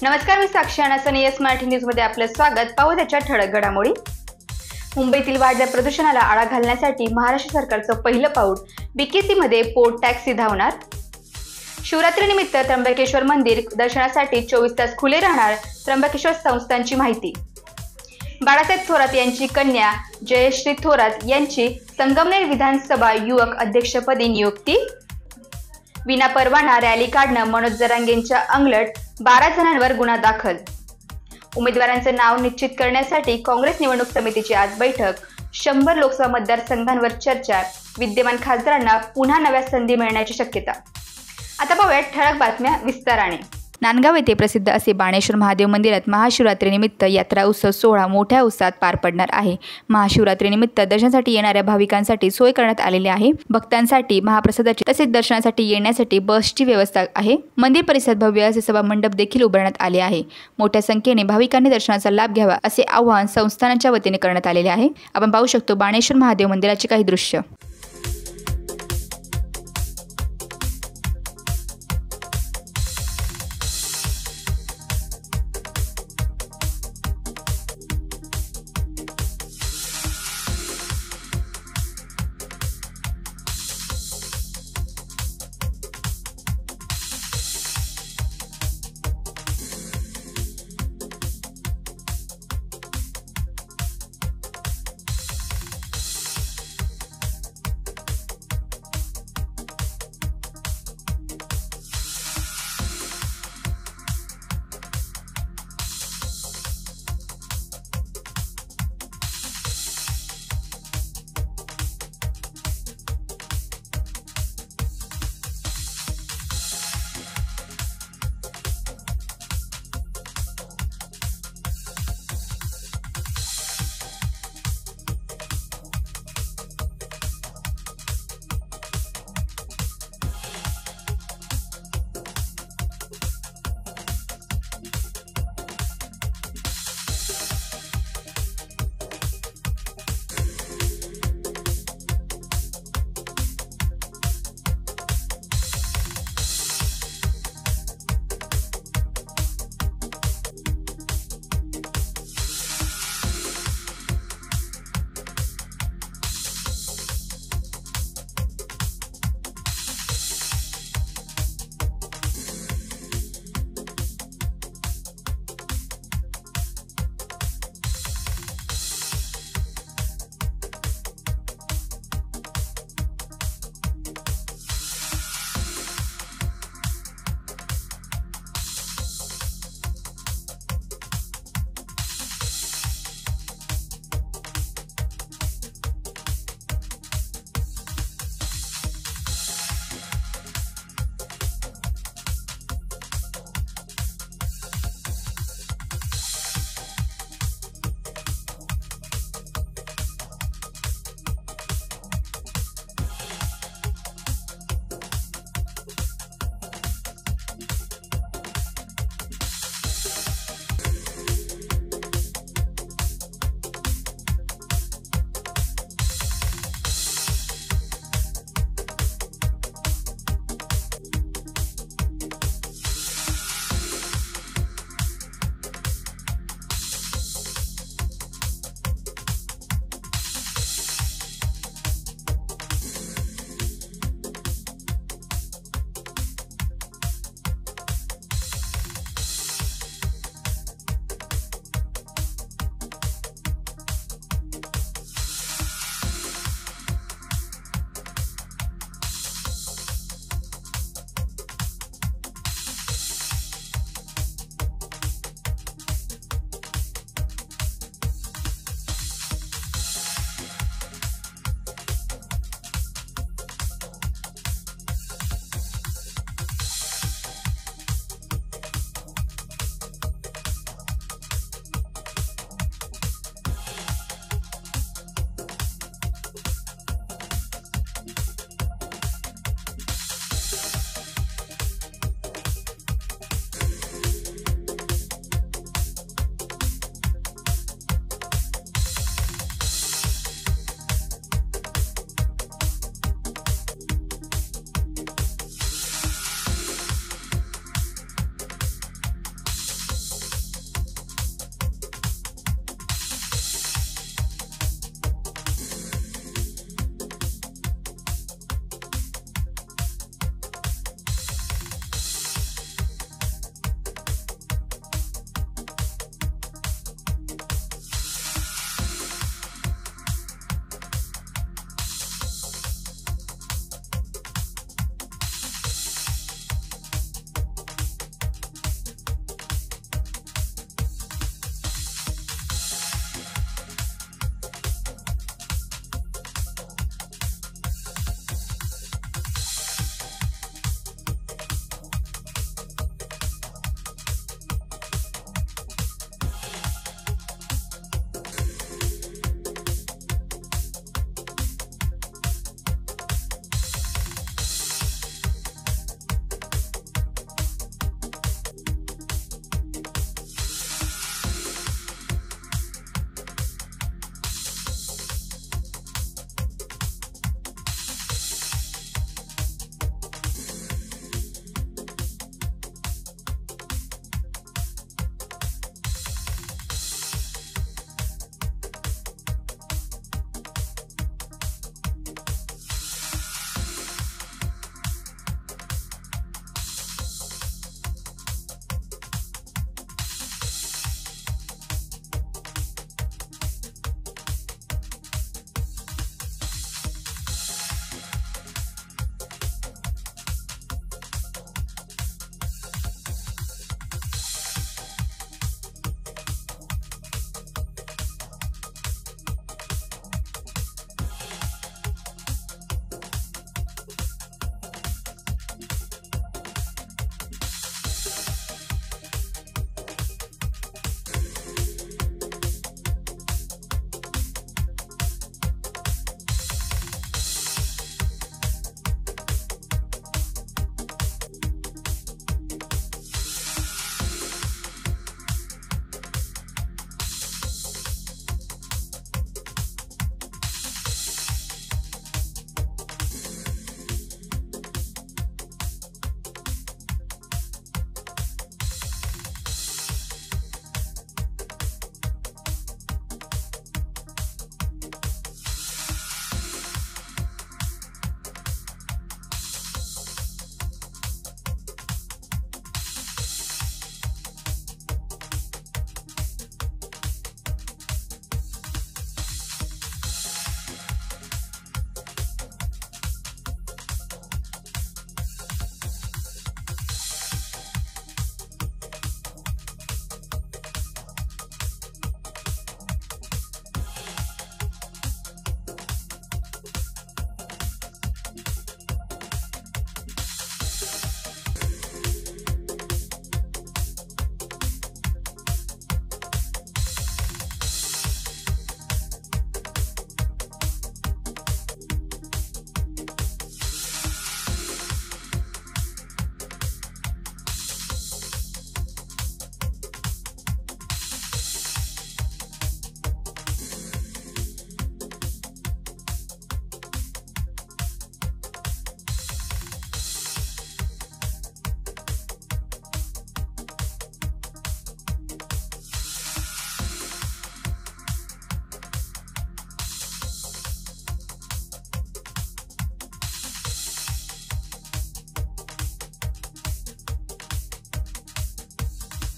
नमस्कार, मी साक्षी आणि S Marathi news मध्ये आपलं स्वागत. पाहू त्याच्या ठळक घडामोडी. मुंबईतील वाढत्या प्रदूषणाला आळा घालण्यासाठी महाराष्ट्र सरकारचं पहिलं पाऊल. बीकेसी मध्ये पोर्ट टॅक्सी धावणार. शिवरात्रीनिमित्त त्र्यंबकेश्वर मंदिर दर्शनासाठी 24 तास खुले राहणार. त्र्यंबकेश्वर संस्थानची माहिती. बाळासाहेब थोरात यांची कन्या जयश्री थोरात यांची संगमनेर विधानसभा युवक अध्यक्षपदी नियुक्ती. विनापरवाना रॅली काढणं मनोज जरांगेंच्या अंगलट, 12 जणांवर गुन्हा दाखल. उमेदवारांचं नाव निश्चित करण्यासाठी काँग्रेस निवडणूक समितीची आज बैठक. 100 लोकसभा मतदारसंघांवर चर्चा. विद्यमान खासदारांना पुन्हा नव्या संधी मिळण्याची शक्यता. आता पाहूया ठळक बातम्या विस्ताराने. नांदगाव येथे प्रसिद्ध असे बाणेश्वर महादेव मंदिरात महाशिवरात्रीनिमित्त यात्रा उत्सव सोहळा मोठ्या उत्साहात पार पडणार आहे. महाशिवरात्रीनिमित्त दर्शनासाठी येणाऱ्या भाविकांसाठी सोय करण्यात आलेली आहे. भक्तांसाठी महाप्रसादाची तसेच दर्शनासाठी येण्यासाठी बसची व्यवस्था आहे. मंदिर परिसरात भव्य असे सभा मंडप देखील उभारण्यात आले आहे. मोठ्या संख्येने भाविकांनी दर्शनाचा लाभ घ्यावा असे आवाहन संस्थानाच्या वतीने करण्यात आलेले आहे. आपण पाहू शकतो बाणेश्वर महादेव मंदिराचे काही दृश्य.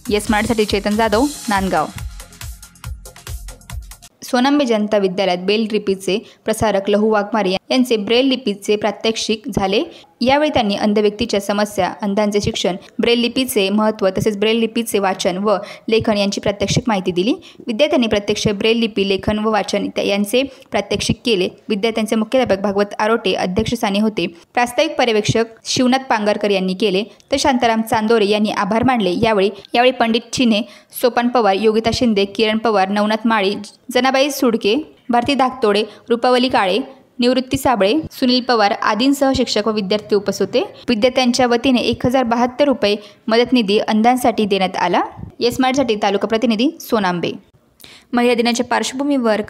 येस मराठीसाठी चेतन जाधव, नांदगाव. सोनांबे जनता विद्यालयात ब्रेल लिपीचे प्रसारक लहू वाघमारे यांचे ब्रेल लिपीचे प्रात्यक्षिक झाले. यावेळी त्यांनी अंध व्यक्तीच्या समस्या, अंधांचे शिक्षण, ब्रेल लिपीचे महत्त्व तसेच ब्रेल लिपीचे वाचन व लेखन यांची प्रात्यक्षिक माहिती दिली. विद्यार्थ्यांनी प्रत्यक्ष ब्रेल लिपी लेखन व वाचन यांचे प्रात्यक्षिक केले. विद्यार्थ्यांचे मुख्याध्यापक भागवत आरोटे अध्यक्षस्थानी होते. प्रास्ताविक पर्यवेक्षक शिवनाथ पांगरकर यांनी केले तर शांताराम चांदोरे यांनी आभार मानले. यावेळी पंडित चिन्हे, सोपान पवार, योगिता शिंदे, किरण पवार, नवनाथ माळी, जनाबाई सुडके, भारती धाकतोडे, रुपावली काळे, निवृत्ती साबळे, सुनील पवार आदींसह शिक्षक व विद्यार्थी उपस्थित होते. विद्यार्थ्यांच्या वतीने 1072 रुपये मदत निधी अंधांसाठी देण्यात आला. येस मराठीसाठी तालुका प्रतिनिधी सोनांबे. महिला दिनाच्या पार्श्वभूमीवर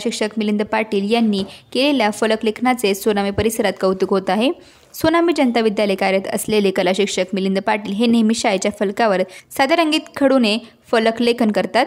शिक्षक मिलिंद पाटील यांनी केलेल्या फलक लेखनाचे सोनांबे परिसरात कौतुक होत आहे. सोनांबे जनता विद्यालय कार्यरत असलेले कला शिक्षक मिलिंद पाटील हे नेहमी शाळेच्या फलकावर साध्या रंगीत खडूने फलक लेखन करतात.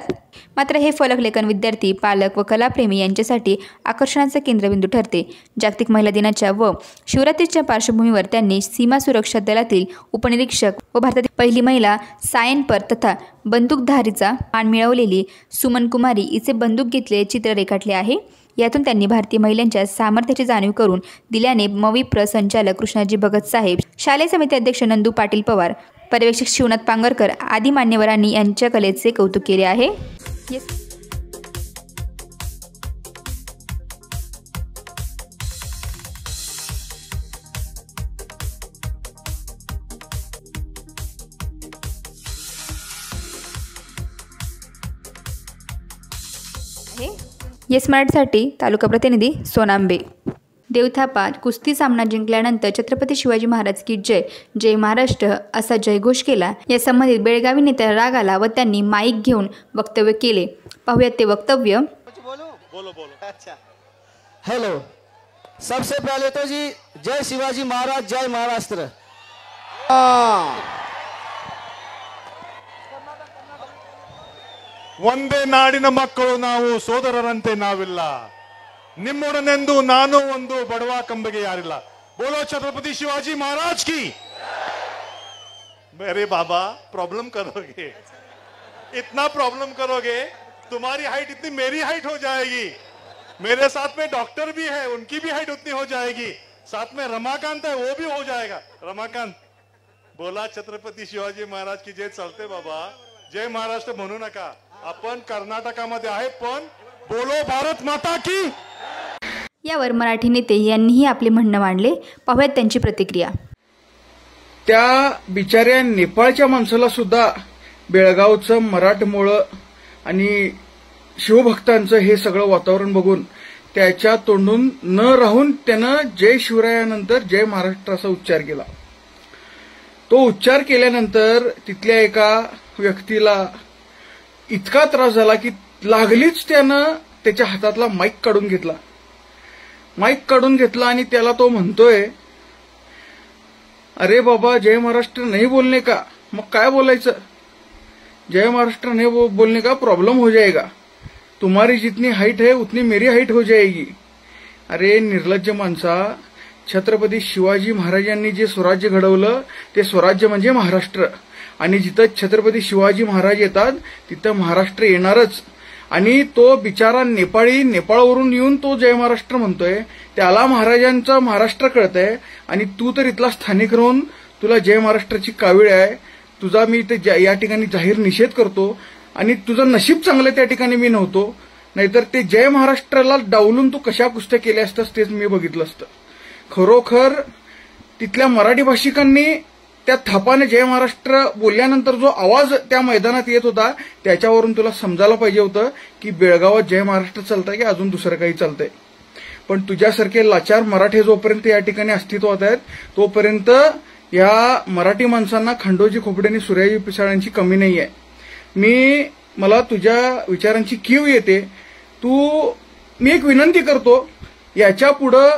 मात्र हे फलक लेखन विद्यार्थी, पालक व कलाप्रेमी यांच्यासाठी आकर्षणाचा केंद्रबिंदू ठरते. जागतिक महिला दिनाच्या व शिवरात्रीच्या पार्श्वभूमीवर त्यांनी सीमा सुरक्षा दलातील उपनिरीक्षक व भारतातील पहिली महिला सायनपर तथा बंदूकधारीचा मान मिळवलेली सुमन कुमारी हिचे बंदूक घेतलेले चित्र रेखाटले आहे. यातून त्यांनी भारतीय महिलांच्या सामर्थ्याची जाणीव करून दिल्याने मविप्र संचालक कृष्णाजी भगत साहेब, शालेय समिती अध्यक्ष नंदू पाटील पवार, पर्यवेक्षक शिवनाथ पांगरकर आदी मान्यवरांनी यांच्या कलेचे कौतुक केले आहे. येस मराठीसाठी तालुका प्रतिनिधी सोनांबे. देवथापा कुस्ती सामना जिंकल्यानंतर छत्रपती शिवाजी महाराज की जय, जय महाराष्ट्र असा जयघोष केला. या संबंधित बेळगावी नेत्याला राग आला व त्यांनी माईक घेऊन वक्तव्य केले. पाहूयात ते वक्तव्य. अच्छा, हेलो, सबसे पहले तो जी जय शिवाजी महाराज, जय महाराष्ट्र. ಒಂದೇ ನಾಡಿನ ಮಕ್ಕಳು ನಾವು, ಸೋದರರಂತೆ ನಾವಿಲ್ಲ, ನಿಮ್ಮೊಡನೆಂದು ನಾನು ಒಂದು ಬಡವ ಕಂಬಗೆ ಯಾರಿಲ್ಲ. बोलो छत्रपति शिवाजी महाराज की. मेरे बाबा प्रॉब्लम करोगे, इतना प्रॉब्लम करोगे, तुम्हारी हाइट इतनी मेरी हाइट हो जाएगी. मेरे साथ में डॉक्टर भी है, उनकी भी हाइट उतनी हो जाएगी. साथ में रमाकांत है, वो भी हो जाएगा. रमाकांत बोला छत्रपती शिवाजी महाराज की जय. चलते बाबा, जय महाराष्ट्र म्हणू नका. आपण कर्नाटकामध्ये आहे, पण बोलो भारत माता की. यावर मराठी नेते यांनीही आपले म्हणणं मांडले. पाहूयात त्यांची प्रतिक्रिया. त्या बिचाऱ्या नेपाळच्या माणसाला सुद्धा बेळगावचं मराठमोळं आणि शिवभक्तांचं हे सगळं वातावरण बघून त्याच्या तोंडून न राहून त्यानं जय शिवरायानंतर जय महाराष्ट्र असा उच्चार केला. तो उच्चार केल्यानंतर तिथल्या एका व्यक्तीला इतका त्रास झाला की लागलीच त्यानं त्याच्या हातातला माईक काढून घेतला आणि त्याला तो म्हणतोय, अरे बाबा जय महाराष्ट्र नहीं बोलने का. मग काय बोलायचं, जय महाराष्ट्र नहीं बोलने का प्रॉब्लम हो जाएगा, तुम्हारी जितनी हाइट है उतनी मेरी हाइट हो जाएगी. अरे निर्लज्ज माणसा, छत्रपती शिवाजी महाराजांनी जे स्वराज्य घडवलं ते स्वराज्य म्हणजे महाराष्ट्र. आणि जिथं छत्रपती शिवाजी महाराज येतात तिथं महाराष्ट्र येणारच. आणि तो बिचारा नेपाळवरून येऊन तो जय महाराष्ट्र म्हणतोय, त्याला महाराजांचा महाराष्ट्र कळतंय आणि तू तर इथला स्थानिक राहून तुला जय महाराष्ट्राची कावीळ आहे. तुझा मी ते या ठिकाणी जाहीर निषेध करतो. आणि तुझं नशीब चांगलं त्या ठिकाणी मी नव्हतो, नाहीतर ते जय महाराष्ट्राला डावलून तू कशा कुस्त्या केल्या असतास तेच मी बघितलं असतं. खरोखर तिथल्या मराठी भाषिकांनी त्या थापाने जय महाराष्ट्र बोलल्यानंतर जो आवाज त्या मैदानात येत होता त्याच्यावरून तुला समजायला पाहिजे होतं की बेळगावात जय महाराष्ट्र चालतंय की अजून दुसरं काही चालतंय. पण तुझ्यासारखे लाचार मराठे जोपर्यंत या ठिकाणी अस्तित्वात आहेत तोपर्यंत या मराठी माणसांना खंडोजी खोपडेनी सूर्याजी पिसाळांची कमी नाही आहे. मला तुझ्या विचारांची कीव येते. मी एक विनंती करतो, याच्या पुढं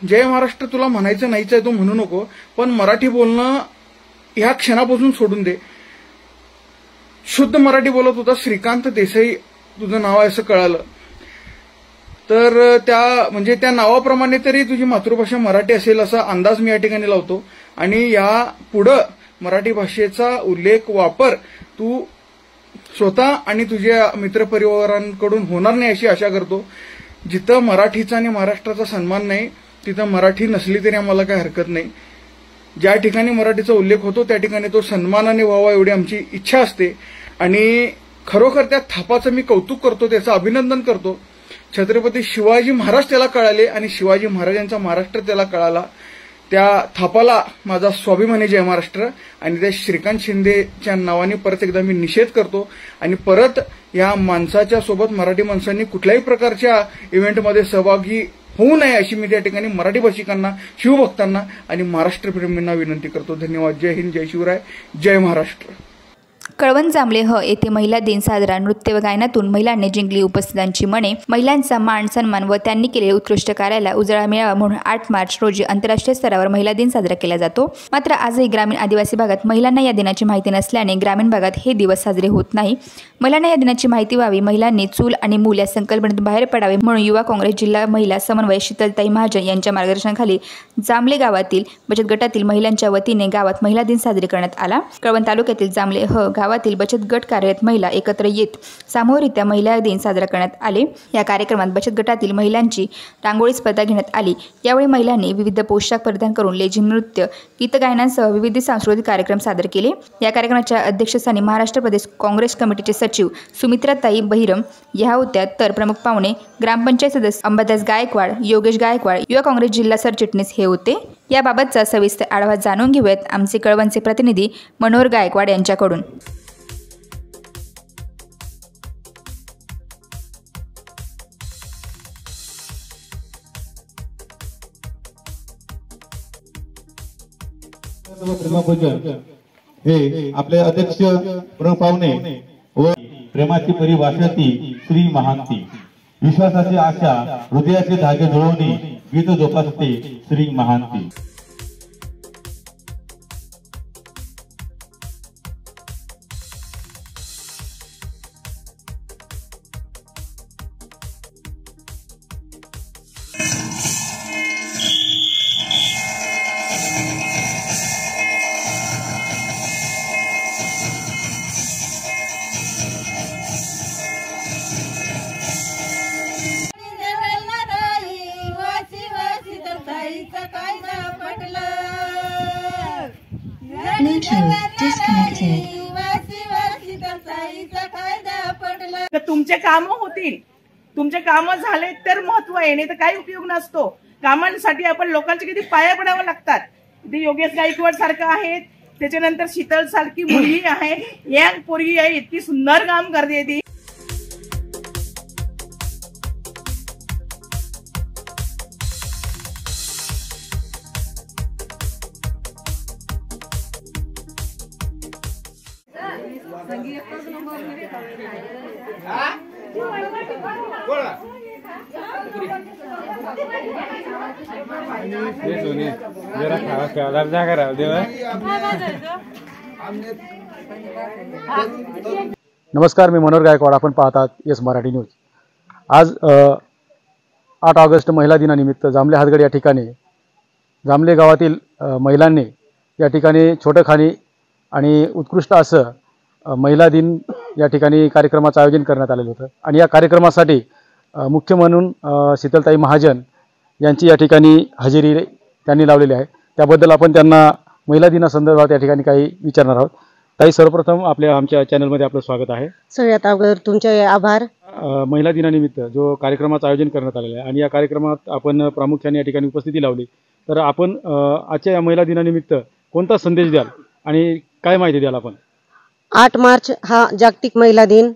जय महाराष्ट्र तुला म्हणायचं नाहीच आहे, तू म्हणू नको, पण मराठी बोलणं ह्या क्षणापासून सोडून दे. शुद्ध मराठी बोलत होता श्रीकांत देसाई तुझं नाव आहे असं कळालं, तर त्या नावाप्रमाणे तरी तुझी मातृभाषा मराठी असेल असा अंदाज मी या ठिकाणी लावतो. आणि या पुढं मराठी भाषेचा उल्लेख वापर तू स्वतः आणि तुझ्या मित्रपरिवारांकडून होणार नाही अशी आशा करतो. जिथं मराठीचा आणि महाराष्ट्राचा सन्मान नाही तिथं मराठी नसली तरी आम्हाला काही हरकत नाही. ज्या ठिकाणी मराठीचा उल्लेख होतो त्या ठिकाणी तो सन्मानाने व्हावा एवढी आमची इच्छा असते. आणि खरोखर त्या थापाचं मी कौतुक करतो, त्याचं अभिनंदन करतो. छत्रपती शिवाजी महाराज त्याला कळाले आणि शिवाजी महाराजांचा महाराष्ट्र त्याला कळाला. त्या थापाला माझा स्वाभिमानी जय महाराष्ट्र. आणि त्या श्रीकांत शिंदेच्या नावाने परत एकदा मी निषेध करतो आणि परत या माणसाच्या सोबत मराठी माणसांनी कुठल्याही प्रकारच्या इव्हेंटमध्ये सहभागी होऊ नये अशी मी त्या ठिकाणी मराठी भाषिकांना, शिवभक्तांना आणि महाराष्ट्र प्रेमींना विनंती करतो. धन्यवाद. जय हिंद, जय शिवराय, जय महाराष्ट्र. कळवण जांभळे येथे महिला दिन साजरा. नृत्य व गायनातून महिलांनी जिंकली उपस्थितांची मने. महिलांचा मान सन्मान व त्यांनी केलेल्या उत्कृष्ट कार्याला उजाळा मिळावा म्हणून 8 मार्च रोजी आंतरराष्ट्रीय स्तरावर महिला दिन साजरा केला जातो. मात्र आजही ग्रामीण आदिवासी भागात महिलांना या दिनाची माहिती नसल्याने ग्रामीण भागात हे दिवस साजरे होत नाही. महिलांना या दिनाची माहिती व्हावी, महिलांनी चूल आणि मूल या संकल्पनेतून बाहेर पडावे म्हणून युवा काँग्रेस जिल्हा महिला समन्वय शीतलताई महाजन यांच्या मार्गदर्शनाखाली जांभळे गावातील बचत गटातील महिलांच्या वतीने गावात महिला दिन साजरे करण्यात आला. कळवण तालुक्यातील जांभळे गावातील बचत गट कार्यरत महिला एकत्र येत सामूहिकरित्या महिला दिन साजरा करण्यात आले. या कार्यक्रमात बचत गटातील महिलांची रांगोळी स्पर्धा घेण्यात आली. यावेळी महिलांनी विविध पोशाख परिधान करून लेझिम नृत्य, गीत गायनासह विविध सांस्कृतिक कार्यक्रम सादर केले. या कार्यक्रमाच्या अध्यक्षस्थानी महाराष्ट्र प्रदेश काँग्रेस कमिटीचे सचिव सुमित्राताई बहिरम या होत्या, तर प्रमुख पाहुणे ग्रामपंचायत सदस्य अंबादास गायकवाड, योगेश गायकवाड, युवा काँग्रेस जिल्हा सरचिटणीस हे होते. याबाबतचा सविस्तर आढावा जाणून घेऊयात आमचे कळवणचे प्रतिनिधी मनोहर गायकवाड यांच्याकडून. हे आपले अध्यक्ष प्रमुख पाहुणे व प्रेमाची परिभाषा ती श्री महांती, विश्वासाची आशा, हृदयाचे धागे जुळवणी, गीत जोपासते श्री महांती. तुमचे काम होतील, तुमचे काम झाले तर महत्व आहे, नाही तर काही उपयोग नसतो. कामांसाठी आपण लोकांचे किती पाया पडावं लागतात. इथे योगेश गायकवाड सारखं आहे, त्याच्यानंतर शीतल सारखी मुलगी आहे, यंग पोरगी आहे, इतकी सुंदर काम करते ती. नमस्कार, मी मनोहर गायकवाड. आपण पाहतात येस मराठी न्यूज. आज 8 ऑगस्ट महिला दिनानिमित्त जांभळे हातगड या ठिकाणी जांभळे गावातील महिलांनी या ठिकाणी छोटखानी आणि उत्कृष्ट असं महिला दिन या ठिकाणी कार्यक्रमाचं आयोजन करण्यात आलेलं होतं. आणि या कार्यक्रमासाठी मुख्य म्हणून शीतलताई महाजन यांची या ठिकाणी हजेरी त्यांनी लावलेली आहे. त्याबद्दल आपण त्यांना महिला दिनासंदर्भात या ठिकाणी काही विचारणार आहोत. ताई, सर्वप्रथम आमच्या चॅनलमध्ये आपलं स्वागत आहे. सगळ्यात अगोदर तुमचे आभार. महिला दिनानिमित्त जो कार्यक्रमाचं आयोजन करण्यात आलेलं आहे आणि या कार्यक्रमात आपण प्रामुख्याने या ठिकाणी उपस्थिती लावली, तर आपण आजच्या या महिला दिनानिमित्त कोणता संदेश द्याल आणि काय माहिती द्याल आपण? 8 मार्च हा जागतिक महिला दिन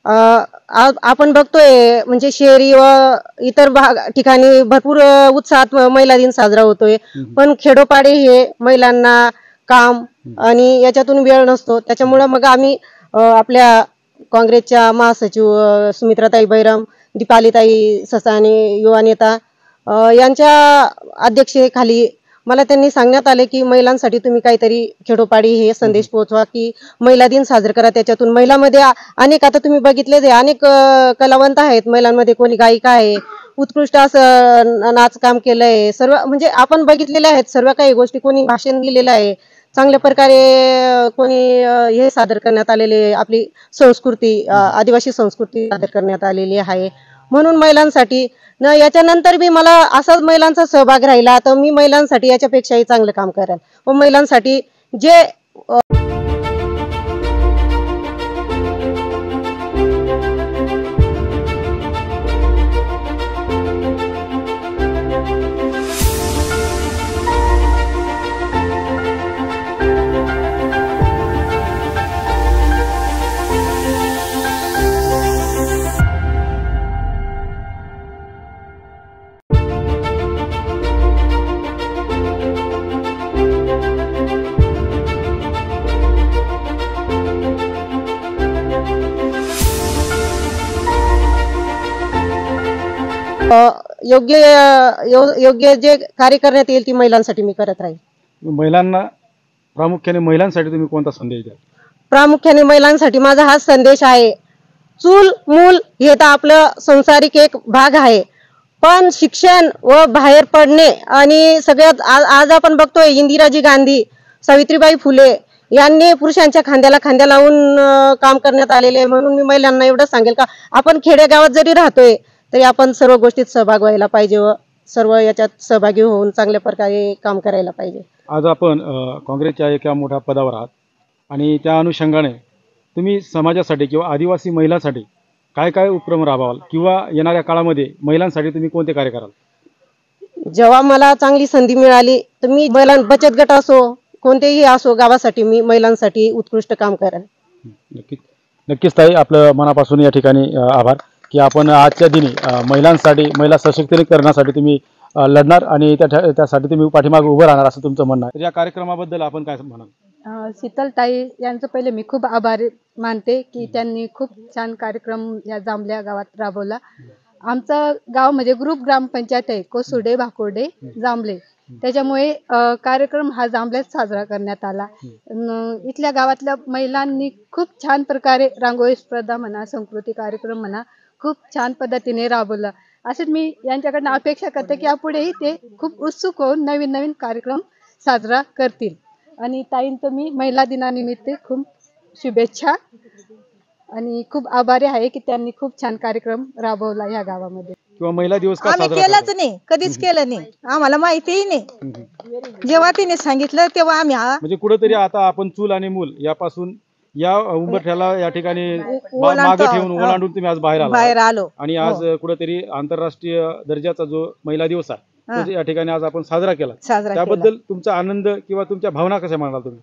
आपण बघतोय म्हणजे शहरी व इतर ठिकाणी भरपूर उत्साहात महिला दिन साजरा होतोय, पण खेडोपाडी हे महिलांना काम आणि याच्यातून वेळ नसतो. त्याच्यामुळे मग आम्ही आपल्या काँग्रेसच्या महासचिव सुमित्राताई बैरम, दीपालीताई ससाने युवा नेता यांच्या अध्यक्षतेखाली मला त्यांनी सांगण्यात आले की महिलांसाठी तुम्ही काहीतरी खेडोपाडी हे संदेश पोहोचवा की महिला दिन साजरा करा. त्याच्यातून महिलांमध्ये अनेक, आता तुम्ही बघितले ते अनेक कलावंत आहेत महिलांमध्ये, कोणी गायिका आहे, उत्कृष्ट असं नाच काम केलंय, सर्व म्हणजे आपण बघितलेले आहेत सर्व काही गोष्टी. कोणी भाषण दिलेलं आहे चांगल्या प्रकारे, कोणी हे सादर करण्यात आलेले आपली संस्कृती, आदिवासी संस्कृती सादर करण्यात आलेली आहे. म्हणून महिलांसाठी याच्यानंतर बी मला असाच महिलांचा सहभाग राहिला तर मी महिलांसाठी याच्यापेक्षाही चांगलं काम करेन व महिलांसाठी जे योग्य जे कार्य करण्यात येईल ती महिलांसाठी मी करत राहील. महिलांना प्रामुख्याने महिलांसाठी तुम्ही कोणता संदेश द्याल? प्रामुख्याने महिलांसाठी माझा हा संदेश आहे, चूल मूल हे तर आपलं संसारिक एक भाग आहे, पण शिक्षण व बाहेर पडणे आणि सगळ्यात आज आपण बघतोय इंदिराजी गांधी, सावित्रीबाई फुले यांनी पुरुषांच्या खांद्याला खांद्या लावून काम करण्यात आलेले. म्हणून मी महिलांना एवढं सांगेल का आपण खेडेगावात जरी राहतोय तरी आपण सर्व गोष्टीत सहभाग व्हायला पाहिजे व सर्व याच्यात सहभागी होऊन चांगल्या प्रकारे काम करायला पाहिजे. आज आपण काँग्रेसच्या एका मोठ्या पदावर आहात आणि त्या अनुषंगाने तुम्ही समाजासाठी किंवा आदिवासी महिलांसाठी काय काय उपक्रम राबवाल किंवा येणाऱ्या काळामध्ये महिलांसाठी तुम्ही कोणते कार्य कराल? जेव्हा मला चांगली संधी मिळाली तर मी महिला बचत गट असो कोणतेही असो गावासाठी मी महिलांसाठी उत्कृष्ट काम करेन. नक्कीच ताई, आपलं मनापासून या ठिकाणी आभार की आपण आजच्या दिनी महिलांसाठी, महिला सशक्तीकरणासाठी तुम्ही लढणार आणि त्यासाठी तुम्ही पाठीमागे उभं राहणार असं तुमचं म्हणणं आहे. या कार्यक्रमाबद्दल आपण काय म्हणाल? शीतलताई यांचं पहिले मी खूप आभारी मानते की त्यांनी खूप छान कार्यक्रम या जांभल्या गावात राबवला. आमचं गाव म्हणजे ग्रुप ग्रामपंचायत आहे, कोसुडे भाकोर्डे जांभले, त्याच्यामुळे कार्यक्रम हा जांभल्यात साजरा करण्यात आला. इथल्या गावातल्या महिलांनी खूप छान प्रकारे रांगोळी स्पर्धा म्हणा, संस्कृती कार्यक्रम म्हणा, खूप छान पद्धतीने राबवला. असेच मी यांच्याकडनं अपेक्षा करते की यापुढेही ते खूप उत्सुक होऊन नवीन नवीन कार्यक्रम साजरा करतील. आणि ताईंचं मी महिला दिनानिमित्त खूप शुभेच्छा आणि खूप आभारी आहे की त्यांनी खूप छान कार्यक्रम राबवला या गावामध्ये. किंवा महिला दिवस का आम्ही केलाच नाही, कधीच केलं नाही, आम्हाला माहितीही नाही. जेव्हा तिने सांगितलं तेव्हा आम्ही म्हणजे कुठेतरी आता आपण चूल आणि मूल यापासून या उंबरठ्याला या ठिकाणी मागे ठेवून ओलांडून तुम्ही आज बाहेर आलो आणि आज कुठेतरी आंतरराष्ट्रीय दर्जाचा जो महिला दिवस आहे तो या ठिकाणी आज आपण साजरा केला. त्याबद्दल तुमचा आनंद किंवा तुमच्या भावना कशा म्हणाल तुम्ही?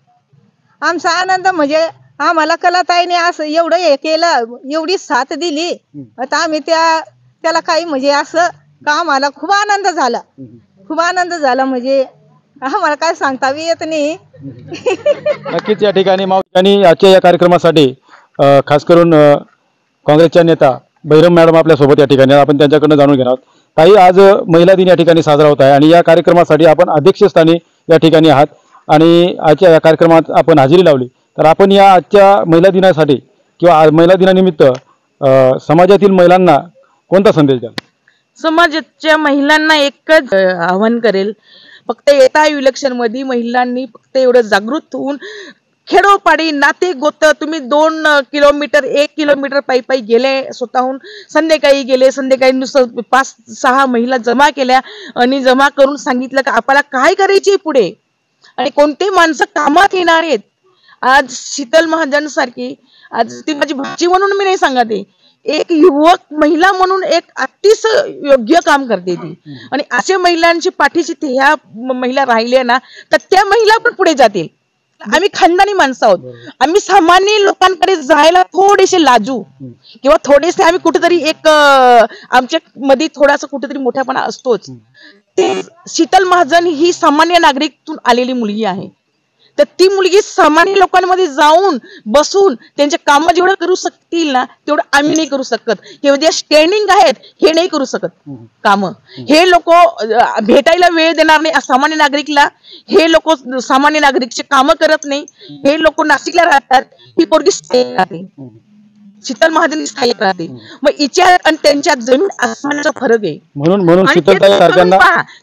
आमचा आनंद म्हणजे आम्हाला कलाताईने असं एवढं हे केलं, एवढी साथ दिली, आता आम्ही त्याला काही म्हणजे असं का आम्हाला खूप आनंद झाला, खूप आनंद झाला म्हणजे आम्हाला काय सांगता येत नाही. नक्कीच या ठिकाणी आजच्या या कार्यक्रमासाठी खास करून काँग्रेसच्या नेता बैरम मॅडम आपल्या सोबत या ठिकाणी, आपण त्यांच्याकडनं जाणून घेणार आहोत. ताई, आज महिला दिन या ठिकाणी साजरा होत आहे आणि या कार्यक्रमासाठी आपण अध्यक्षस्थानी या ठिकाणी आहात आणि आजच्या या कार्यक्रमात आपण हजेरी लावली. तर आपण या आजच्या महिला दिनासाठी किंवा महिला दिनानिमित्त समाजातील महिलांना कोणता संदेश द्याल? समाजाच्या महिलांना एकच आवाहन करेल, फक्त येत्या इलेक्शन मध्ये महिलांनी फक्त एवढं जागृत होऊन खेडोपाडी नाते गोत तुम्ही 2 किलोमीटर 1 किलोमीटर पायी गेले, स्वतःहून संध्याकाळी गेले, संध्याकाळी नुसतं 5-6 महिला जमा केल्या आणि जमा करून सांगितलं की आपल्याला काय करायचे पुढे आणि कोणते माणसं कामात येणार आहेत. आज शीतल महाजन सारखी, आज ती माझी भाची म्हणून मी नाही सांगत आहे, एक युवक महिला म्हणून एक अतिशय योग्य काम करते ती. आणि अशा महिलांची पाठीशी ह्या महिला राहिल्या ना तर त्या महिला पण पुढे जातील. आम्ही खानदानी माणसं आहोत. आम्ही सामान्य लोकांकडे जायला थोडेसे लाजू किंवा थोडेसे आम्ही कुठेतरी एक आमच्या मध्ये थोडासा कुठेतरी मोठ्यापणा असतोच. ते शीतल महाजन ही सामान्य नागरिकतून आलेली मुलगी आहे. तर ती मुलगी सामान्य लोकांमध्ये जाऊन बसून त्यांचे काम जेवढं करू शकतील ना तेवढं आम्ही नाही करू शकत. हे जे स्टँडिंग आहेत हे नाही करू शकत काम. हे लोक भेटायला वेळ देणार नाही सामान्य नागरिकला. हे लोक सामान्य नागरिकचे काम करत नाही. हे लोक नाशिकला राहतात. ही पोरगी स्थायिक राहते. शीतल महाजन स्थायिक राहते. मग हिच्या आणि त्यांच्यात जमीन आसमानाचा फरक आहे. म्हणून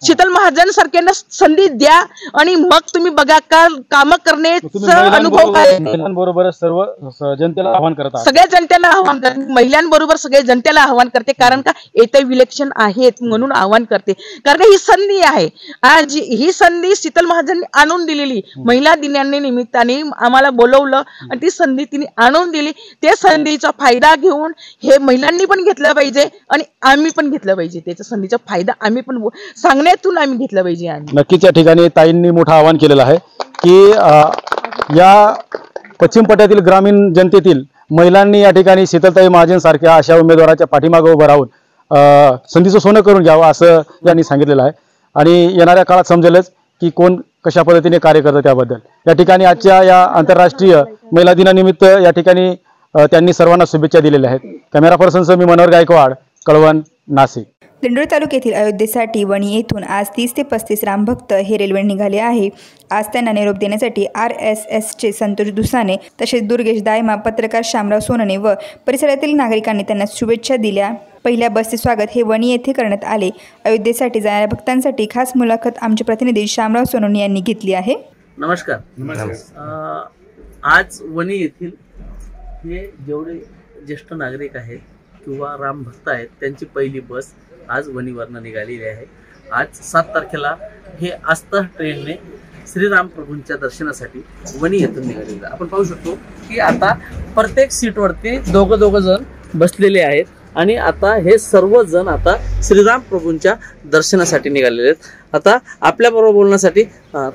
शीतल महाजन सारख्यांना संधी द्या आणि मग तुम्ही बघा का काम करण्याचा अनुभव काय. महिलांबरोबर सर्व जनतेला आवाहन करतात. सगळ्या जनतेला आव्हान करते. महिलांबरोबर सगळ्या जनतेला आव्हान करते. कारण का येत्या विलक्षण आहेत म्हणून आव्हान करते. कारण ही संधी आहे. आज ही संधी शीतल महाजनने आणून दिलेली. महिला दिनानिमित्ताने आम्हाला बोलवलं आणि ती संधी तिने आणून दिली. त्या संधीचा फायदा घेऊन हे महिलांनी पण घेतला पाहिजे आणि आम्ही पण घेतला पाहिजे. त्याच्या संधीचा फायदा आम्ही पण सांगण्यातून आम्ही घेतला पाहिजे. नक्कीच या ठिकाणी ताईंनी मोठं आवाहन केलेलं आहे की या पश्चिम पट्ट्यातील ग्रामीण जनतेतील महिलांनी या ठिकाणी शीतलताई महाजन सारख्या अशा उमेदवाराच्या पाठीमागे उभं राहून संधीचं सोनं करून घ्यावं असं यांनी सांगितलेलं आहे. आणि येणाऱ्या काळात समजेलच की कोण कशा पद्धतीने कार्य करतं त्याबद्दल. या ठिकाणी आजच्या या आंतरराष्ट्रीय महिला दिनानिमित्त या ठिकाणी त्यांनी सर्वांना शुभेच्छा दिलेल्या आहेत. कॅमेरा पर्सनसह मी मनोहर गायकवाड, कळवण, नाशिक. दिंडोरी तालुक्यातील अयोध्येसाठी वणी येथून आज 30 ते 35 रामभक्त हे रेल्वे निघाले आहे. आज त्यांना निरोप देण्यासाठी RSSचे संतोष दुसाने तसेच दुर्गेश दायमा, पत्रकार शामराव सोनने व परिसरातील नागरिकांनी त्यांना शुभेच्छा दिल्या. पहिल्या बसचे स्वागत हे वणी येथे करण्यात आले. अयोध्येसाठी जाणाऱ्या भक्तांसाठी खास मुलाखत आमचे प्रतिनिधी शामराव सोनने यांनी घेतली आहे. नमस्कार. आज वणी येथील हे जेवढे ज्येष्ठ नागरिक आहेत किंवा रामभक्त आहेत त्यांची पहिली बस आज वणीवरनं निघालेली आहे. आज 7 तारखेला हे आस्था ट्रेनने श्रीराम प्रभूंच्या दर्शनासाठी वणी येथून निघालेलं. आपण पाहू शकतो की आता प्रत्येक सीटवरती दोघं जण बसलेले आहेत आणि आता हे सर्व जण आता श्रीराम प्रभूंच्या दर्शनासाठी निघालेले आहेत. आता आपल्याबरोबर बोलण्यासाठी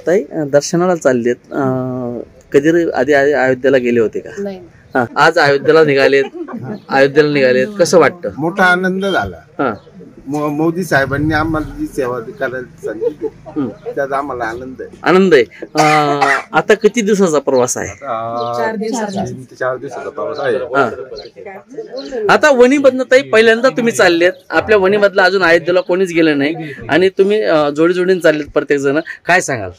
ताई दर्शनाला चाललेत. कधी आधी अयोध्येला गेले होते का? आज अयोध्येला निघालेत. कसं वाटतं? मोठा आनंद झाला. मोदी साहेबांनी आम्हाला जी सेवा करायला सांगितली त्यात आम्हाला आनंद आहे. आता किती दिवसाचा प्रवास आहे? 4 दिवसाचा प्रवास आहे. आता वणीमधनं ताई पहिल्यांदा तुम्ही चाललेत. आपल्या वणीमधलं अजून अयोध्येला कोणीच गेलं नाही आणि तुम्ही जोडीने चाललेत प्रत्येक जण. काय सांगाल?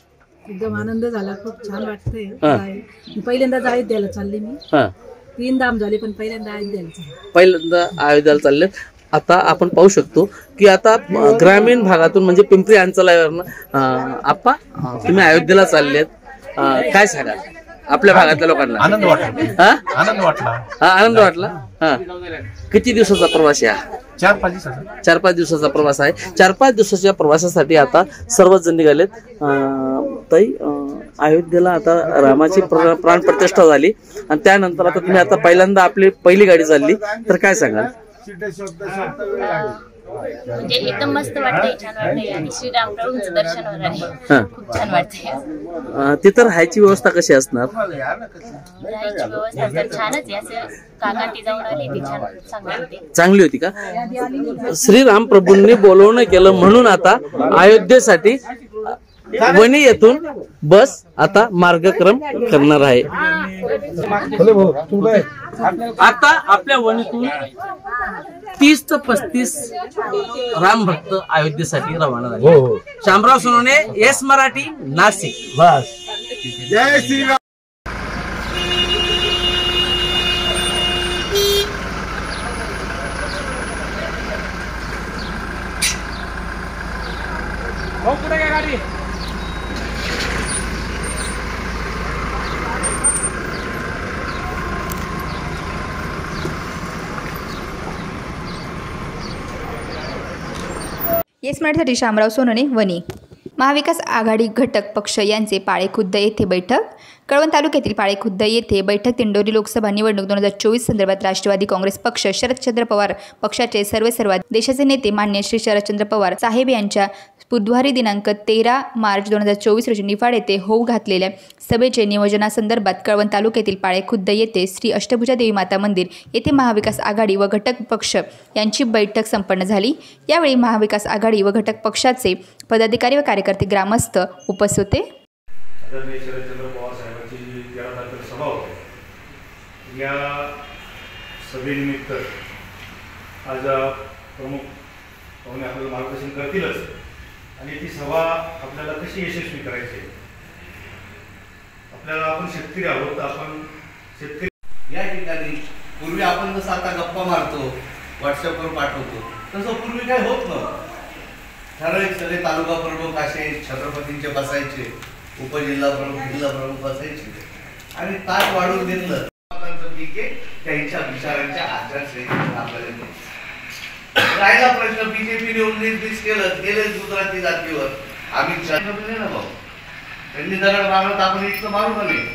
एकदम आनंद झाला. खूप छान वाटतंय. पहिल्यांदाच अयोध्येला चालले मी. 3 धाम झाले पण पहिल्यांदा अयोध्येला चाललेत. आता आपण पाहू शकतो की आता ग्रामीण भागातून म्हणजे पिंपरी अंचलावरनं आप्पा तुम्ही अयोध्येला चाललेत. काय सांगाल आपल्या भागातल्या लोकांना? आनंद वाटला. किती दिवसाचा प्रवास आहे? 4-5 दिवसाचा प्रवास आहे. 4-5 दिवसाच्या प्रवासासाठी आता सर्वच जण निघालेत. ताई अयोध्येला आता रामाची प्राण प्रतिष्ठा झाली आणि त्यानंतर आता तुम्ही आता पहिल्यांदा आपली पहिली गाडी चालली तर काय सांगाल? म्हणजे एकदम मस्त वाटतंय, छान वाटतंय आणि श्रीराम प्रभूंचं दर्शन होणार आहे. खूप छान वाटतंय. तिथं राहायची व्यवस्था कशी असणार? राहायची व्यवस्था तर छानच आहे. असं काकांती जाऊन आली ती चांगली होती का? श्रीराम प्रभूंनी बोलवणं केलं म्हणून आता अयोध्येसाठी वणी येथून बस आता मार्गक्रम करणार आहे. आता आपल्या वणीतून 30 ते 35 राम भक्त अयोध्येसाठी रवाना झाले. शामराव सोनवणे, येस मराठी, नाशिक. जय श्रीराम. कुठे काय गाडी? येस मराठीसाठी शामराव सोनवणे, वणी. महाविकास आघाडी घटक पक्ष यांचे पाळेखुर्द येथे बैठक. कळवण तालुक्यातील पाळेखुर्द येथे बैठक. दिंडोरी लोकसभा निवडणूक 2024 संदर्भात राष्ट्रवादी काँग्रेस पक्ष, शरदचंद्र पवार पक्षाचे सर्वेसर्वा देशाचे नेते मान्य श्री शरदचंद्र पवार साहेब यांच्या बुधवारी दिनांक 13 मार्च 2024 रोजी निफाड येथे होऊ घातलेल्या सभेचे नियोजनासंदर्भात कळवण तालुक्यातील पाळेखुर्द येथे श्री अष्टभुजा देवी माता मंदिर येथे महाविकास आघाडी व घटक पक्ष यांची बैठक संपन्न झाली। यावेळी महाविकास आघाडी व घटक पक्षाचे पदाधिकारी व कार्यकर्ते ग्रामस्थ उपस्थित होते। आदरणीय शरदचंद्र पवार साहेबांची 11 तारखेला सभा होते। या सभेनिमित्त आज प्रमुख पाहुणे आपल्याला मार्गदर्शन करतीलच आणि ती सभा आपल्याला कशी यशस्वी करायची, आपल्याला आपण शेतकरी आहोत, आपण शेतकरी या ठिकाणी पूर्वी आपण जसं आता गप्पा मारतो व्हॉट्सअपवर पाठवतो तसं पूर्वी काय होत नव्हतं। ठराविक सगळे तालुका प्रमुख असे छत्रपतींचे बसायचे, उपजिल्हा प्रमुख जिल्हा प्रमुख बसायचे आणि ताट वाढून घेतलं पीक आहे त्यांच्या विचारांच्या आचारसंहितेत आपल्याला राहिला प्रश्न बीजेपीने 19-20 केलं गेले गुजराती जातीवर आम्ही ना भाऊ त्यांनी दगड मारत आपण इतकं मारू नये।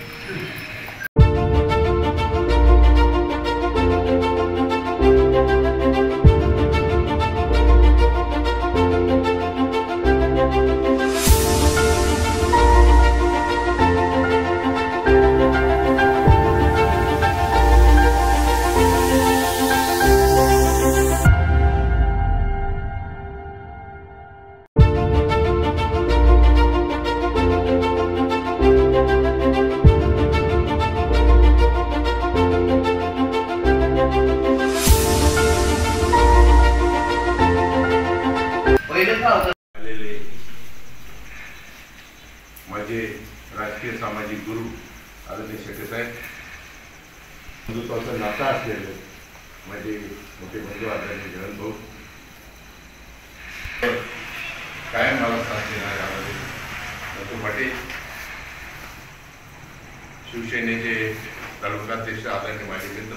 माझे राजकीय सामाजिक गुरु आदरणीय शेट्टे साहेब, बंधुत्वाचं नातं असलेले माझे मोठे बंधू आदरणीय जयंत भाऊ, कायम मला साथ देणारे दत्तू पाटील, शिवसेनेचे तालुकाध्यक्ष आदरणीय माझे मित्र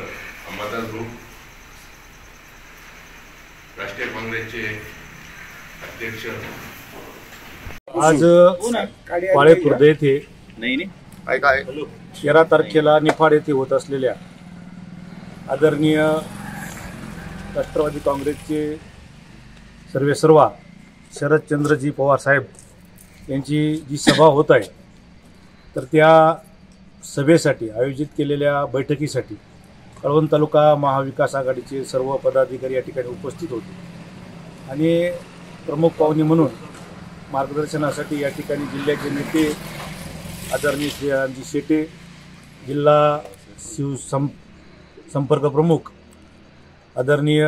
अंबादास भाऊ, राष्ट्रीय काँग्रेसचे अध्यक्ष आज पाळेखुर्द येथे 13 तारखेला निफाड येथे होत असलेल्या आदरणीय राष्ट्रवादी काँग्रेसचे सर्वेसर्वा शरदचंद्रजी पवार साहेब यांची जी सभा होत आहे, तर त्या सभेसाठी आयोजित केलेल्या बैठकीसाठी कळवण तालुका महाविकास आघाडीचे सर्व पदाधिकारी या ठिकाणी उपस्थित होते आणि प्रमुख पाहुणे म्हणून मार्गदर्शनासाठी या ठिकाणी जिल्ह्याचे नेते आदरणीय श्री रामजी शेटे, जिल्हा संपर्क प्रमुख आदरणीय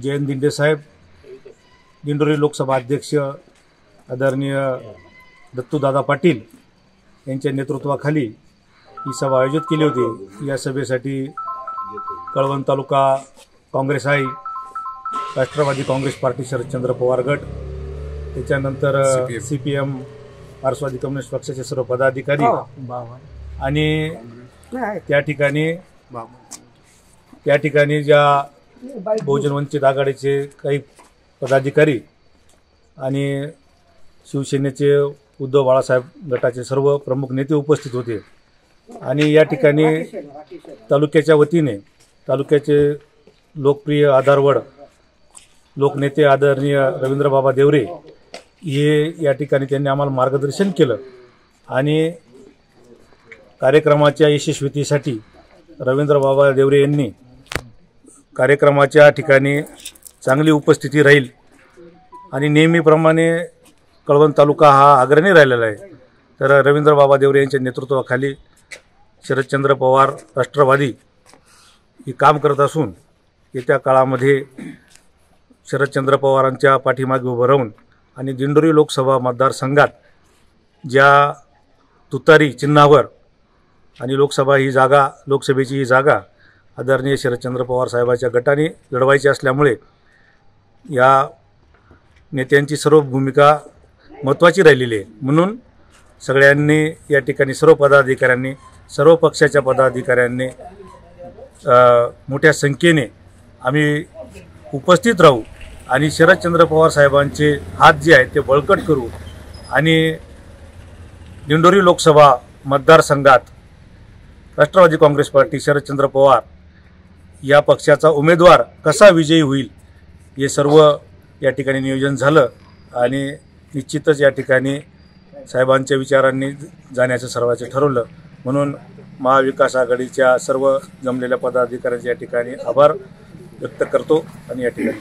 जयंत दिंडे साहेब, दिंडोरी लोकसभा अध्यक्ष आदरणीय दत्तूदादा पाटील यांच्या नेतृत्वाखाली ही सभा आयोजित केली होती। या सभेसाठी कळवण तालुका काँग्रेस आई, राष्ट्रवादी काँग्रेस पार्टी शरदचंद्र पवार गट, त्याच्यानंतर CPM मार्क्सवादी कम्युनिस्ट पक्षाचे सर्व पदाधिकारी आणि त्या ठिकाणी ज्या बहुजन वंचित आघाडीचे काही पदाधिकारी आणि शिवसेनेचे उद्धव बाळासाहेब गटाचे सर्व प्रमुख नेते उपस्थित होते आणि या ठिकाणी तालुक्याच्या वतीने तालुक्याचे लोकप्रिय आधारवड लोकनेते आदरणीय रवींद्र बाबा देवरे हे या ठिकाणी त्यांनी आम्हाला मार्गदर्शन केलं आणि कार्यक्रमाच्या यशस्वीतेसाठी रवींद्र बाबा देवरे यांनी कार्यक्रमाच्या ठिकाणी चांगली उपस्थिती राहील आणि नेहमीप्रमाणे कळवण तालुका हा अग्रणी राहिलेला आहे। तर रवींद्र बाबा देवरे यांच्या नेतृत्वाखाली शरदचंद्र पवार राष्ट्रवादी हे काम करत असून येत्या काळामध्ये शरदचंद्र पवारांच्या पाठीमागे उभं राहून आणि दिंडोरी लोकसभा मतदारसंघात ज्या तुतारी चिन्हावर आणि लोकसभेची ही जागा आदरणीय शरदचंद्र पवार साहेबांच्या गटाने लढवायची असल्यामुळे या नेत्यांची सर्व भूमिका महत्त्वाची राहिलेली आहे। म्हणून सगळ्यांनी या ठिकाणी सर्व पदाधिकाऱ्यांनी सर्व पक्षाच्या पदाधिकाऱ्यांनी मोठ्या संख्येने आम्ही उपस्थित राहू आणि शरदचंद्र पवार साहेबांचे हात जे आहेत ते बळकट करू आणि दिंडोरी लोकसभा मतदारसंघात राष्ट्रवादी काँग्रेस पार्टी शरदचंद्र पवार या पक्षाचा उमेदवार कसा विजयी होईल हे सर्व या ठिकाणी नियोजन झालं आणि निश्चितच या ठिकाणी साहेबांच्या विचारांनी जाण्याचं सर्वांचे ठरवलं, म्हणून महाविकास आघाडीच्या सर्व जमलेल्या पदाधिकाऱ्यांचे या ठिकाणी आभार व्यक्त करतो आणि या ठिकाणी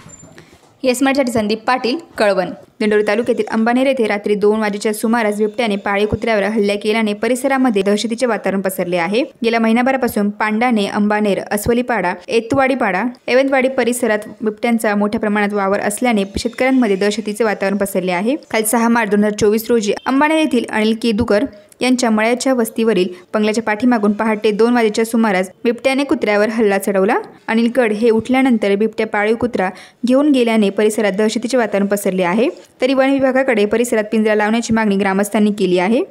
येस मराठीसाठी संदीप पाटील, कळवण. दिंडोरी तालुक्यातील अंबानेर येथे रात्री 2 वाजेच्या सुमारास बिबट्याने पाळीव कुत्र्यावर हल्ला केल्याने परिसरामध्ये दहशतीचे वातावरण पसरले आहे. गेल्या महिनाभरापासून पांडाने, अंबानेर, अस्वलीपाडा, एतवाडीपाडा, एवंतवाडी परिसरात बिबट्यांचा मोठ्या प्रमाणात वावर असल्याने शेतकऱ्यांमध्ये दहशतीचे वातावरण पसरले आहे. काल 6 मार्च 2024 रोजी अंबानेर येथील अनिल केदुकर यांच्या मळ्याच्या वस्तीवरील बंगल्याच्या पाठीमागून पहाटे 2 वाजेच्या सुमारास बिबट्याने कुत्र्यावर हल्ला चढवला. अनिल कड हे उठल्यानंतर बिबट्या पाळीव कुत्रा घेऊन गेल्याने परिसरात दहशतीचे वातावरण पसरले आहे. तरी वन विभागाकडे परिसरात पिंजरा लावण्याची मागणी ग्रामस्थांनी केली आहे.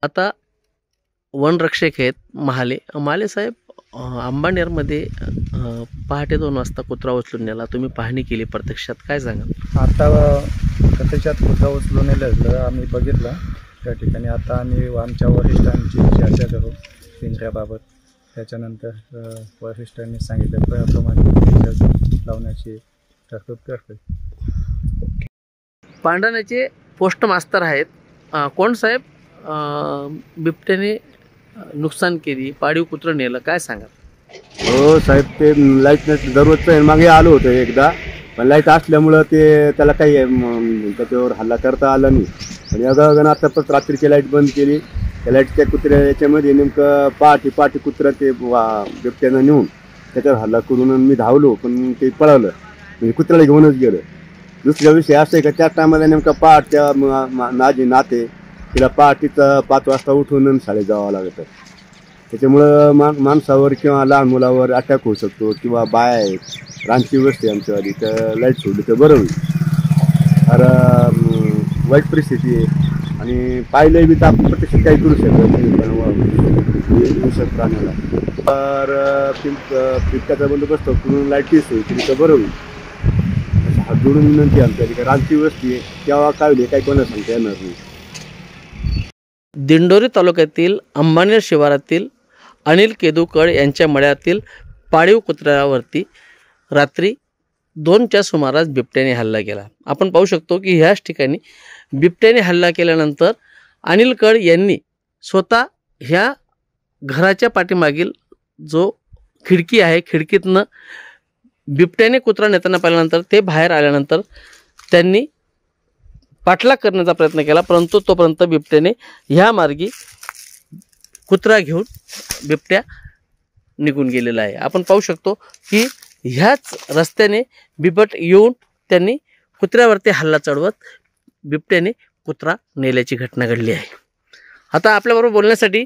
आता वनरक्षक आहेत महाले साहेब, अंबानेरमध्ये पहाटे 2 वाजता कुत्रा उचलून नेला, तुम्ही पाहणी केली प्रत्यक्षात, काय सांगाल? आता प्रत्यक्षात कुत्रा उचलून नेलं आम्ही बघितलं त्या ठिकाणी. आता आम्ही आमच्या वरिष्ठांची चर्चा करू पिंजऱ्याबाबत. त्याच्यानंतर वरिष्ठांनी सांगितलं त्याप्रमाणे लावण्याची तरतूद करतो. पांढरण्याचे पोस्ट मास्तर आहेत. कोण साहेब, बिबट्याने नुकसान केली, पाळीव कुत्रं नेलं, काय सांगाल? हो साहेब, ते लाईट दररोजचं मागे आलो होतं एकदा, पण लाईट असल्यामुळं ते त्याला काही त्याच्यावर हल्ला करता आला नाही. आणि अगं आता पण रात्रीची लाईट बंद केली. त्या लाईटच्या कुत्र्या याच्यामध्ये नेमकं पहाटे कुत्रा ते बिबट्यानं नेऊन त्याच्यावर हल्ला करून मी धावलो, पण ते पळालं, म्हणजे कुत्र्याला घेऊनच गेलं. दुसरा विषय असं आहे का त्या टायमाला नेमका पहाटच्या माझे नाते तिला पहाटेचा 5 वाजता उठून शाळेत जावं लागतं. त्याच्यामुळं माणसावर किंवा लहान मुलावर अटॅक होऊ शकतो, किंवा बाया आहेत रानची वस्ती आमच्यावाली, तर लाईट सोडली तर बरं होईल. तर वाईट परिस्थिती आहे. आणि पाहिलं बी तर आपण प्रत्यक्ष काही करू शकत नाही प्राण्याला. तर पिकाचा बंदोबस्त करून लाईट सोयी केली तर बरं होईल. हात जोडून विनंती आमच्या रानची वस्ती आहे, तेव्हा काय होईल काही कोणाला सांगता येणार नाही. दिंडोरी तालुक्यातील अंबानेर शिवारातील अनिल केदुकर यांच्या मळ्यातील पाळीव कुत्र्यावरती रात्री 2च्या सुमारास बिबट्याने हल्ला केला. आपण पाहू शकतो की ह्याच ठिकाणी बिबट्याने हल्ला केल्यानंतर अनिल कड यांनी स्वतः ह्या घराच्या पाठीमागील जो खिडकी आहे, खिडकीतनं बिबट्याने कुत्रा नेताना पाहिल्यानंतर ते बाहेर आल्यानंतर त्यांनी पाठलाग करण्याचा प्रयत्न केला, परंतु तोपर्यंत बिबट्याने ह्या मार्गी कुत्रा घेऊन बिबट्या निघून गेलेला आहे. आपण पाहू शकतो की ह्याच रस्त्याने बिबट येऊन त्यांनी कुत्र्यावरती हल्ला चढवत बिबट्याने कुत्रा नेल्याची घटना घडली आहे. आता आपल्याबरोबर बोलण्यासाठी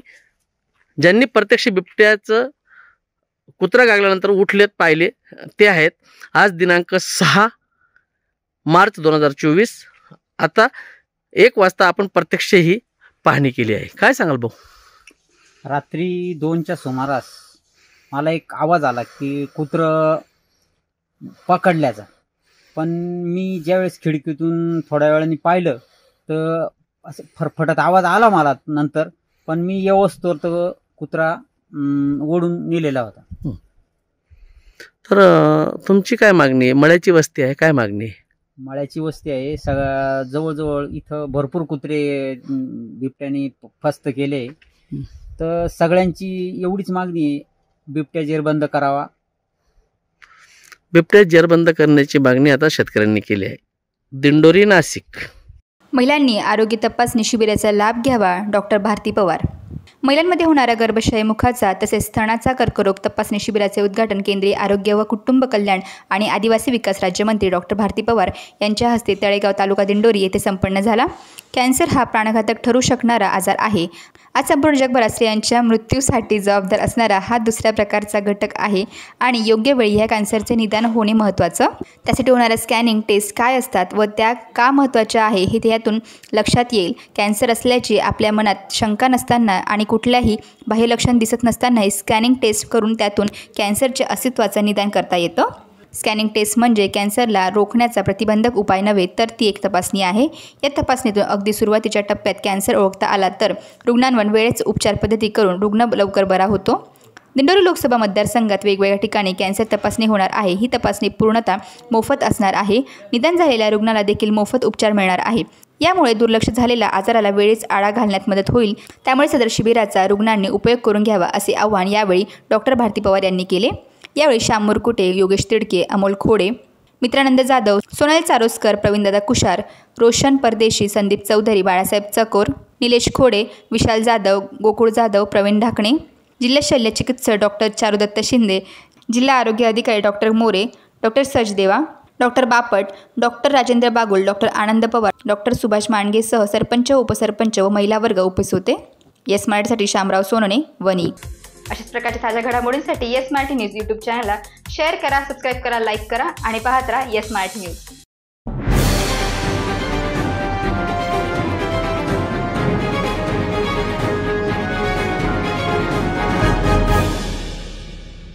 ज्यांनी प्रत्यक्ष बिबट्याचं कुत्रा गागल्यानंतर उठलेत पाहिले ते आहेत. आज दिनांक 6 मार्च 2024. आता 1 वाजता आपण प्रत्यक्ष ही पाहणी केली आहे. काय सांगाल भाऊ? रात्री 2च्या सुमारास मला एक आवाज आला की कुत्रं पकडल्याचा. पण मी ज्यावेळेस खिडकीतून थोड्या वेळाने पाहिलं तर असं फरफटत आवाज आला मला नंतर, पण मी येवस्तोवर तर कुत्रा ओढून नेलेला होता. तर तुमची काय मागणी आहे? मळ्याची वस्ती आहे, काय मागणी आहे? मळ्याची वस्ती आहे, जवळजवळ इथं भरपूर कुत्रे बिबट्याने फस्त केले, तर सगळ्यांची एवढीच मागणी आहे, बिबट्या जेरबंद करावा. बिबट्या जेरबंद करण्याची मागणी आता शेतकऱ्यांनी केली आहे. दिंडोरी, नाशिक. महिलांनी आरोग्य तपासणी शिबिराचा लाभ घ्यावा. डॉक्टर भारती पवार. महिलांमध्ये होणाऱ्या गर्भाशय मुखाचा तसेच स्तनाचा कर्करोग तपासणी शिबिराचे उद्घाटन केंद्रीय आरोग्य व कुटुंब कल्याण आणि आदिवासी विकास राज्यमंत्री डॉक्टर भारती पवार यांच्या हस्ते तळेगाव तालुका दिंडोरी येथे संपन्न झाला. कॅन्सर हा प्राणघातक ठरू शकणारा आजार आहे. आज संपूर्ण जगभरात स्त्रियांच्या मृत्यूसाठी जबाबदार असणारा हा दुसऱ्या प्रकारचा घटक आहे आणि योग्य वेळी ह्या कॅन्सरचे निदान होणे महत्त्वाचं. त्यासाठी होणाऱ्या स्कॅनिंग टेस्ट काय असतात व त्या का महत्त्वाच्या आहे हे त्यातून लक्षात येईल. कॅन्सर असल्याची आपल्या मनात शंका नसताना आणि कुठल्याही बाह्य लक्षण दिसत नसतानाही स्कॅनिंग टेस्ट करून त्यातून कॅन्सरच्या अस्तित्वाचं निदान करता येतं. स्कॅनिंग टेस्ट म्हणजे कॅन्सरला रोखण्याचा प्रतिबंधक उपाय नव्हे तर ती एक तपासणी आहे. या तपासणीतून अगदी सुरुवातीच्या टप्प्यात कॅन्सर ओळखता आला तर रुग्णांवर वेळेच उपचार पद्धती करून रुग्ण लवकर बरा होतो. दिंडोरी लोकसभा मतदारसंघात वेगवेगळ्या ठिकाणी कॅन्सर तपासणी होणार आहे. ही तपासणी पूर्णतः मोफत असणार आहे. निदान झालेल्या रुग्णाला देखील मोफत उपचार मिळणार आहे. यामुळे दुर्लक्ष झालेल्या आजाराला वेळेच आळा घालण्यात मदत होईल. त्यामुळे सदर शिबिराचा रुग्णांनी उपयोग करून घ्यावा असे आवाहन यावेळी डॉक्टर भारती पवार यांनी केले. यावेळी श्याम मुरकुटे, योगेश तिडके, अमोल खोडे, मित्रानंद जाधव, सोनाली चारोस्कर, प्रवीणदादा कुशार, रोशन परदेशी, संदीप चौधरी, बाळासाहेब चकोर, निलेश खोडे, विशाल जाधव, गोकुळ जाधव, प्रवीण ढाकणे, जिल्हा शल्य चिकित्सक डॉक्टर चारुदत्त शिंदे, जिल्हा आरोग्य अधिकारी doctor More, doctor Sachdeva, doctor Bapat, doctor Rajendra Bagul, doctor Anand Pawar, doctor Subhash मांडगेसह सरपंच, उपसरपंच व महिला वर्ग उपस्थित होते. येस मराठीसाठी शामराव सोनोने, वणी. अशाच प्रकारच्या ताज्या घडामोडींसाठी येस मराठी न्यूज यूट्यूब चॅनलला शेअर करा, सबस्क्राईब करा, लाईक करा आणि पाहत राहा येस मराठी न्यूज.